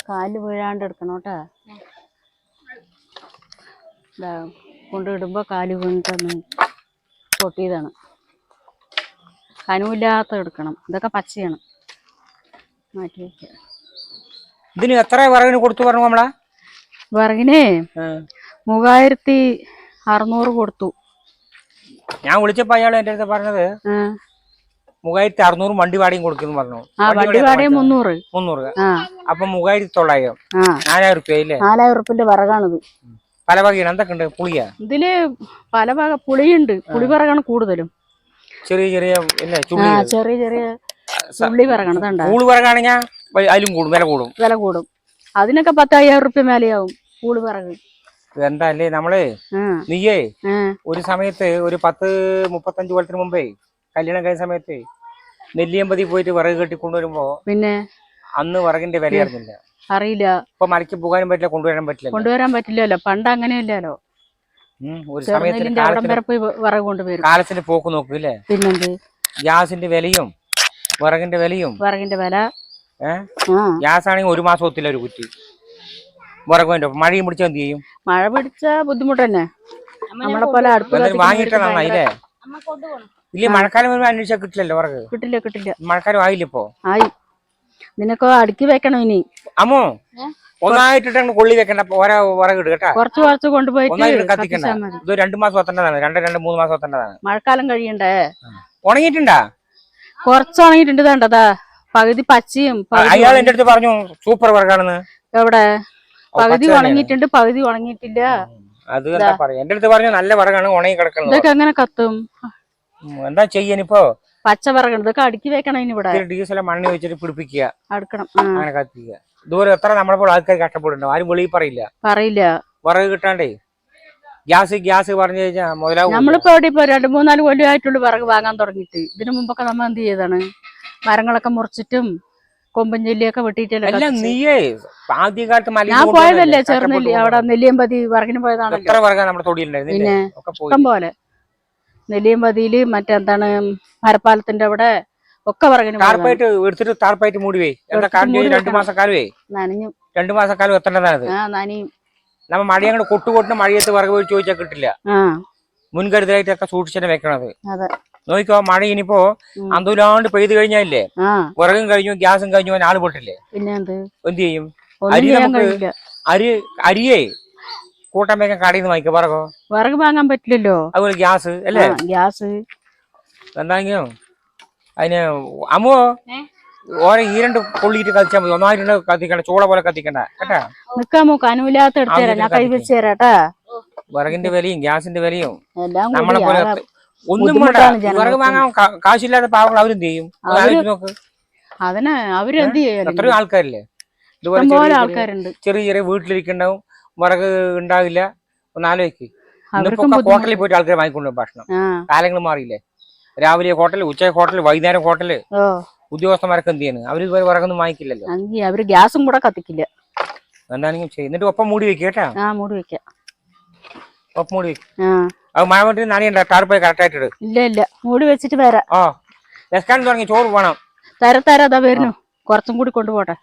കാല് വീഴാണ്ട് എടുക്കണം കേട്ടാ. കൊണ്ടിടുമ്പോ കാല് വീണിട്ടൊന്ന് പൊട്ടിയതാണ്. കനവില്ലാത്ത എടുക്കണം. ഇതൊക്കെ പച്ചയാണ്. മാറ്റി വെക്കുക. ഇതിന് എത്ര വിറകിന് കൊടുത്തു പറഞ്ഞു നമ്മളാ? വിറകിന് 3600 കൊടുത്തു. ഞാൻ വിളിച്ചപ്പോ അയാൾ എന്റെ അടുത്ത് പറഞ്ഞത് 3600 വണ്ടി വാടകയും കൊടുക്കുന്നു പറഞ്ഞു. വണ്ടി വാടക 300. അപ്പൊ 3900. 4000 രൂപ ഇല്ലേ? 4000 റുപ്യന്റെ വിറകാണിത്. പല വകയാണ്. എന്തൊക്കെ ഉണ്ട്? പുളിയാ? ഇതില് പല വക പുളിയുണ്ട്. പുളി വിറകാണ് കൂടുതലും. ചെറിയ ചെറിയ ചെറിയ ചെറിയ പുള്ളി വിറകാണ്. പൂള് വിറകാണെങ്കിൽ അതിലും കൂടും, വില കൂടും. അതിനൊക്കെ 10,000 റുപ്യ മേലെയാവും പൂള് വിറക്. എന്താ അല്ലേ നമ്മള് നീയേ ഒരു സമയത്ത് ഒരു 10-35 കൊല്ലത്തിന് മുമ്പേ കല്യാണം കഴിഞ്ഞ സമയത്ത് നെല്ലിയമ്പതി പോയിട്ട് വിറക് കെട്ടി കൊണ്ടുവരുമ്പോ പിന്നെ അന്ന് വിറകിന്റെ വില അറിഞ്ഞില്ല. അറിയില്ല. ഇപ്പൊ മലയ്ക്ക് പോകാനും പറ്റില്ല, കൊണ്ടുവരാൻ പറ്റില്ലല്ലോ. പണ്ട് അങ്ങനെയല്ലോ. ഒരു സമയത്ത് കാലത്തിന്റെ പോക്ക് നോക്കൂല്ലേ? പിന്നെന്ത് ഗ്യാസിന്റെ വിലയും വിറകിന്റെ വില. ഗ്യാസ് ആണെങ്കിൽ 1 മാസം ഒത്തില്ല ഒരു കുറ്റി. വിറക് വേണ്ട. മഴയും പിടിച്ചാൽ എന്ത് ചെയ്യും? മഴ പിടിച്ച ബുദ്ധിമുട്ട് തന്നെ. നമ്മളെ പോലെ വാങ്ങിയിട്ടാ നന്നായില്ലേ? ഇല്ല, മഴക്കാലം വരുമ്പോ അന്വേഷിച്ചാൽ കിട്ടില്ലല്ലോ വിറക്. കിട്ടില്ല. മഴക്കാലം ആയില്ല ഇപ്പൊ. ആയി. നിനക്കോ അടുക്കി വെക്കണം ഇനി. അമ്മോ, ഒന്നായിട്ടിട്ട് കൊള്ളി വെക്കണ്ട. ഓരോ വിറക് ഇട് കേട്ടാ. കുറച്ച് കൊണ്ടുപോയിട്ട് കത്തിക്കണ്ട. ഇത് 2 മാസം എത്തേണ്ടതാണ്. 2-3 മാസം എത്തേണ്ടതാണ്. മഴക്കാലം കഴിയണ്ടേ? ഉണങ്ങിയിട്ടുണ്ടാ? കുറച്ച് ഉണങ്ങിയിട്ടുണ്ട്. കണ്ടതാ പകുതി പച്ചയും. അയാൾ എന്റെ അടുത്ത് പറഞ്ഞു സൂപ്പർ വിറകാണെന്ന്. എവിടെ? പകുതി ഉണങ്ങിയിട്ടുണ്ട്, പകുതി ഉണങ്ങിയിട്ടില്ല. അത് എന്താ പറയാ? എന്റെ അടുത്ത് പറഞ്ഞു നല്ല വിറകാണ്, ഉണങ്ങി കിടക്കണം. ഇതൊക്കെ എങ്ങനെ കത്തും? എന്താ ചെയ്യാനിപ്പോ? പച്ച വിറകാണ്. ഇതൊക്കെ അടുക്കി വെക്കണം. ഇവിടെ ഡീസൽ മണ്ണ് വെച്ചിട്ട് പിടിപ്പിക്കുക, അടുക്കണം, അങ്ങനെ കത്തിക്കുക. ദൂരം എത്ര നമ്മളെ പോലെ ആൾക്കാർ കഷ്ടപ്പെടുന്നുണ്ടോ? ആരും വെളിയിൽ പറയില്ല. വിറക് കിട്ടാണ്ടേ ഗ്യാസ് പറഞ്ഞു കഴിഞ്ഞാൽ മുതലാവും. നമ്മളിപ്പോ എവിടെ ഇപ്പൊ 2-3-4 കൊല്ലമായിട്ടുള്ളൂ വിറക് വാങ്ങാൻ തുടങ്ങിയിട്ട്. ഇതിനു മുമ്പൊക്കെ നമ്മൾ എന്ത് ചെയ്താണ്? മരങ്ങളൊക്കെ മുറിച്ചിട്ടും കൊമ്പൻ നെല്ലിയൊക്കെ വെട്ടിയിട്ടല്ലേ. ഞാൻ പോയതല്ലേ ചെറുനെല്ലി, അവിടെ നെല്ലിയമ്പതി വിറകിന് പോയതാണ്. പിന്നെ ഇഷ്ടം പോലെ നെല്ലിയമ്പതിയില് മറ്റെന്താണ് മരപ്പാലത്തിന്റെ അവിടെ ഒക്കെ വിറകിന് എടുത്തിട്ട് മൂടി. 2 മാസക്കാലമേ നനഞ്ഞു. 2 മാസക്കാലം എത്തേണ്ടതാണ്. നനയും. നമ്മ മഴയങ്ങോട് കൊട്ടുകൊട്ടിന് മഴയത്ത് വിറക് പോയി ചോദിച്ചാൽ കിട്ടില്ല. മുൻകരുതലായിട്ടൊക്കെ സൂക്ഷിച്ചന്നെ വെക്കണത്. നോക്കിക്കോ, മഴ ഇനിയിപ്പോ അന്തൂലാണ്ട് പെയ്ത് കഴിഞ്ഞാലേ വിറകും കഴിഞ്ഞു, ഗ്യാസും കഴിഞ്ഞു, ആള് പൊട്ടില്ലേ? പിന്നെ എന്ത് ചെയ്യും? അരി നമുക്ക് അരിയേ കൂട്ടാൻ വെക്കാൻ കടയിൽ നിന്ന് വാങ്ങിക്കോ. വിറക് വാങ്ങാൻ പറ്റില്ലല്ലോ. അതുപോലെ ഗ്യാസ് അല്ലേ? ഗ്യാസ് എന്താണെങ്കിലും അതിന് അമ്മോ ഓരോ 2 കൊള്ളിയിട്ട് കത്തിച്ചാൽ മതി. ഒന്നായിട്ട് കത്തിക്കണ്ട, ചൂള പോലെ കത്തിക്കണ്ട കേട്ടാ. നിക്കാമോ? കനവില്ലാത്ത ഞാൻ കൈ വെച്ച് തരാട്ടാ. വിറകിന്റെ വിലയും ഗ്യാസിന്റെ വിലയും നമ്മളെ പോലെ ഒന്നും വേണ്ട. വിറക് വാങ്ങാൻ കാശില്ലാത്ത പാവങ്ങൾ അവരെന്ത് ചെയ്യും? നോക്ക്. അതിന് അവരെന്ത് ചെയ്യും? എത്രയോ ആൾക്കാരില്ലേ ഇതുപോലെ ആൾക്കാരുണ്ട്. ചെറിയ വീട്ടിലിരിക്കണ്ടാവും, വിറക് ഉണ്ടാവില്ല. ഒന്ന് ആലോചിക്ക്. ഹോട്ടലിൽ പോയിട്ട് ആൾക്കാർ വാങ്ങിക്കൊണ്ടുപോകും ഭക്ഷണം. കാലങ്ങൾ മാറിയില്ലേ? രാവിലെ ഹോട്ടൽ, ഉച്ച ഹോട്ടൽ, വൈകുന്നേരം ഹോട്ടല്. ഉദ്യോഗസ്ഥന്മാരൊക്കെ എന്ത് ചെയ്യുന്നു? അവര് ഇതുപോലെ വിറകൊന്നും വാങ്ങിക്കില്ലല്ലോ. അവര് ഗ്യാസും കൂടെ കത്തിക്കില്ല. എന്താണെങ്കിലും ചെയ്യും. എന്നിട്ട് ഒപ്പം മൂടി വെക്കുക കേട്ടാ. മൂടി വെക്കാം. ഒപ്പം മൂടി വെക്കും. അത് മഴ വേണ്ടി നനയണ്ട. ടാർപ്പായി കറക്റ്റായിട്ട് ഇല്ല മൂടി വെച്ചിട്ട് വരാം. വെക്കാൻ തുടങ്ങി. ചോറ് വേണം. തരാം. അതാ വരുന്നു. കുറച്ചും കൂടി കൊണ്ടുപോട്ടെ.